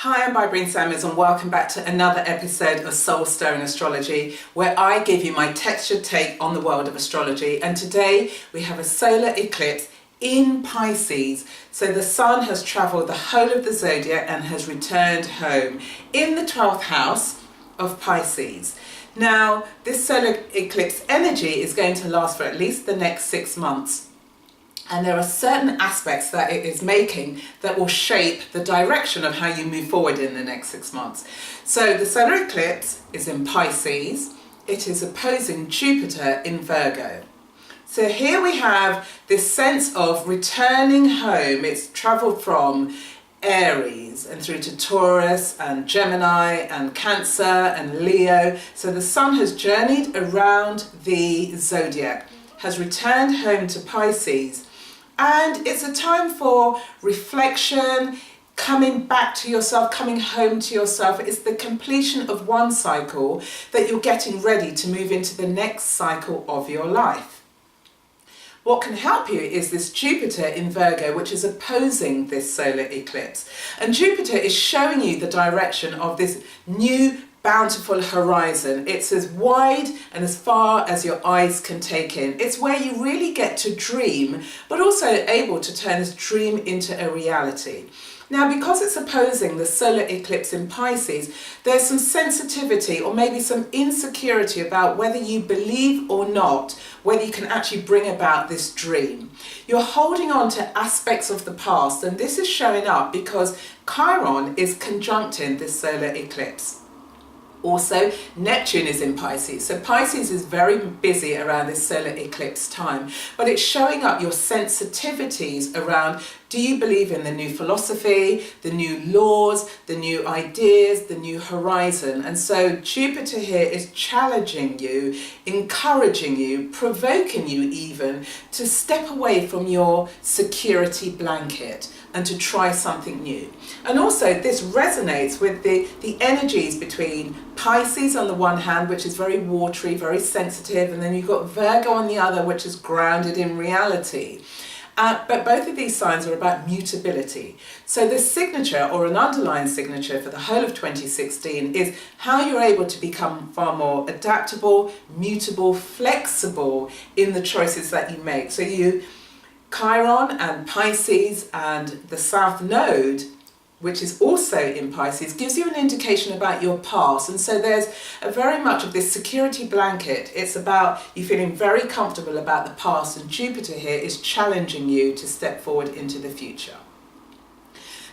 Hi, I'm Vibrine Samuels and welcome back to another episode of Soul Stirring Astrology, where I give you my textured take on the world of astrology. And today we have a solar eclipse in Pisces. So the sun has travelled the whole of the zodiac and has returned home in the 12th house of Pisces. Now, this solar eclipse energy is going to last for at least the next 6 months. And there are certain aspects that it is making that will shape the direction of how you move forward in the next 6 months. So the solar eclipse is in Pisces. It is opposing Jupiter in Virgo. So here we have this sense of returning home. It's travelled from Aries and through to Taurus and Gemini and Cancer and Leo. So the sun has journeyed around the zodiac, has returned home to Pisces. And it's a time for reflection, coming back to yourself, coming home to yourself. It's the completion of one cycle that you're getting ready to move into the next cycle of your life. What can help you is this Jupiter in Virgo, which is opposing this solar eclipse. And Jupiter is showing you the direction of this new bountiful horizon. It's as wide and as far as your eyes can take in. It's where you really get to dream, but also able to turn this dream into a reality. Now, because it's opposing the solar eclipse in Pisces, there's some sensitivity or maybe some insecurity about whether you believe or not, whether you can actually bring about this dream. You're holding on to aspects of the past, and this is showing up because Chiron is conjuncting this solar eclipse. Also, Neptune is in Pisces. So Pisces is very busy around this solar eclipse time, but it's showing up your sensitivities around, do you believe in the new philosophy, the new laws, the new ideas, the new horizon? And so Jupiter here is challenging you, encouraging you, provoking you even to step away from your security blanket and to try something new. And also this resonates with the energies between Pisces on the one hand, which is very watery, very sensitive, and then you've got Virgo on the other, which is grounded in reality. But both of these signs are about mutability. So the signature or an underlying signature for the whole of 2016 is how you're able to become far more adaptable, mutable, flexible in the choices that you make. So Chiron and Pisces and the South Node, which is also in Pisces, gives you an indication about your past. And so there's very much of this security blanket. It's about you feeling very comfortable about the past, and Jupiter here is challenging you to step forward into the future.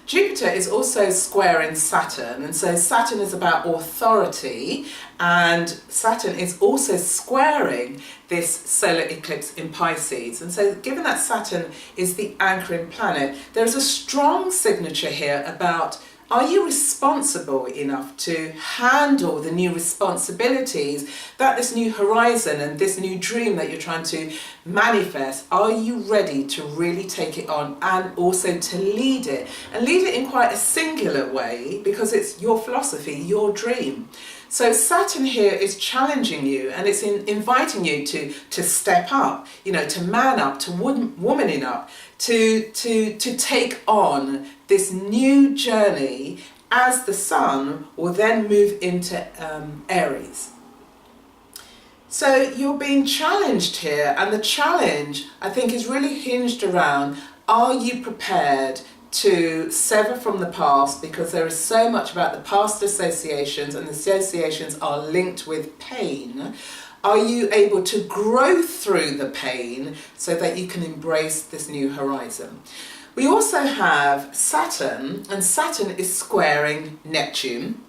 Jupiter is also squaring Saturn, and so Saturn is about authority, and Saturn is also squaring this solar eclipse in Pisces. And so given that Saturn is the anchoring planet, there's a strong signature here about, are you responsible enough to handle the new responsibilities that this new horizon and this new dream that you're trying to manifest, are you ready to really take it on and also to lead it? And lead it in quite a singular way because it's your philosophy, your dream. So Saturn here is challenging you, and it's inviting you to step up, to man up, to woman up, to take on this new journey as the sun will then move into Aries. So you're being challenged here, and the challenge, I think, is really hinged around, are you prepared to sever from the past, because there is so much about the past associations, and the associations are linked with pain. Are you able to grow through the pain so that you can embrace this new horizon? We also have Saturn, and Saturn is squaring Neptune.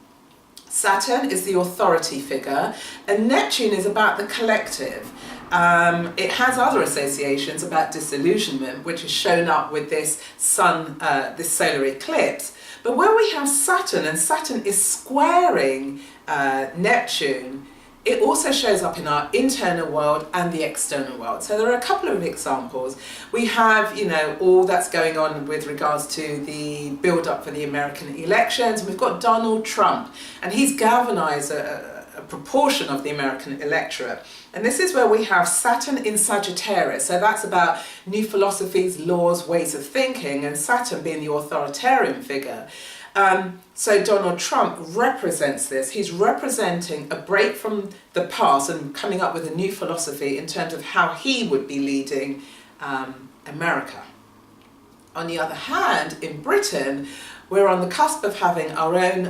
Saturn is the authority figure, and Neptune is about the collective. It has other associations about disillusionment, which is shown up with this this solar eclipse. But where we have Saturn, and Saturn is squaring Neptune, it also shows up in our internal world and the external world. So there are a couple of examples. We have, all that's going on with regards to the build-up for the American elections. We've got Donald Trump, and he's galvanized a proportion of the American electorate. And this is where we have Saturn in Sagittarius. So that's about new philosophies, laws, ways of thinking, and Saturn being the authoritarian figure. So Donald Trump represents this. He's representing a break from the past and coming up with a new philosophy in terms of how he would be leading America. On the other hand, in Britain, we're on the cusp of having our own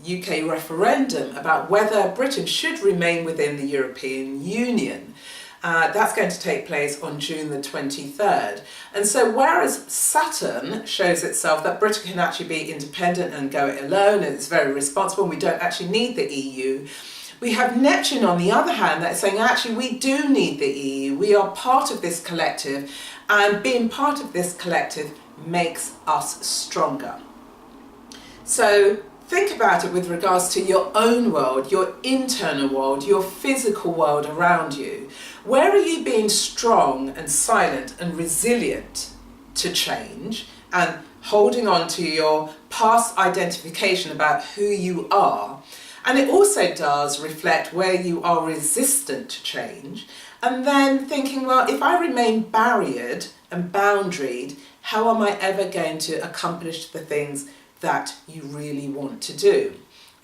UK referendum about whether Britain should remain within the European Union. That's going to take place on June the 23rd. And so whereas Saturn shows itself that Britain can actually be independent and go it alone, and it's very responsible, and we don't actually need the EU, we have Neptune on the other hand that's saying actually we do need the EU, we are part of this collective, and being part of this collective makes us stronger. So think about it with regards to your own world, your internal world, your physical world around you. Where are you being strong and silent and resilient to change and holding on to your past identification about who you are? And it also does reflect where you are resistant to change. And then thinking, well, if I remain barriered and boundaried, how am I ever going to accomplish the things that you really want to do?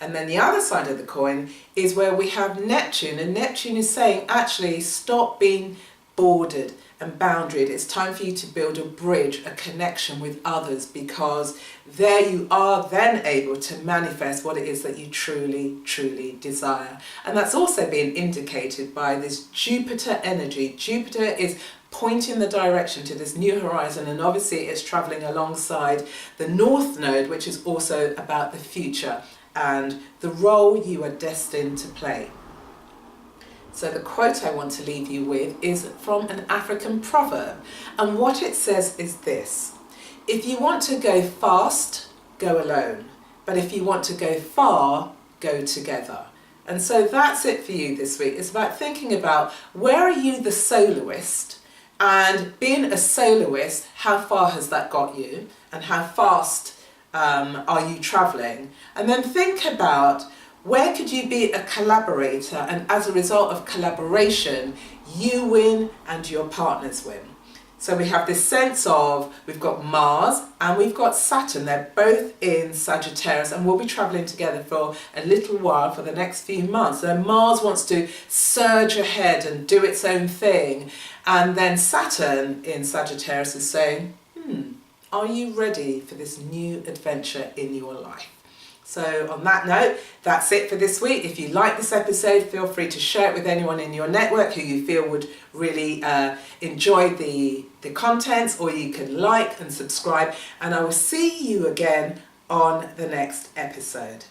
And then the other side of the coin is where we have Neptune, and Neptune is saying actually stop being bordered and boundaried. It's time for you to build a bridge, a connection with others, because there you are then able to manifest what it is that you truly, truly desire. And that's also being indicated by this Jupiter energy. Jupiter is pointing the direction to this new horizon, and obviously it's travelling alongside the North Node, which is also about the future and the role you are destined to play. So the quote I want to leave you with is from an African proverb, and what it says is this: if you want to go fast, go alone, but if you want to go far, go together. And so that's it for you this week. It's about thinking about where are you the soloist, and being a soloist, how far has that got you, and how fast are you travelling? And then think about where could you be a collaborator, and as a result of collaboration, you win and your partners win. So we have this sense of, we've got Mars and we've got Saturn. They're both in Sagittarius and we'll be travelling together for a little while, for the next few months. So Mars wants to surge ahead and do its own thing. And then Saturn in Sagittarius is saying, are you ready for this new adventure in your life? So on that note, that's it for this week. If you like this episode, feel free to share it with anyone in your network who you feel would really enjoy the contents, or you can like and subscribe, and I will see you again on the next episode.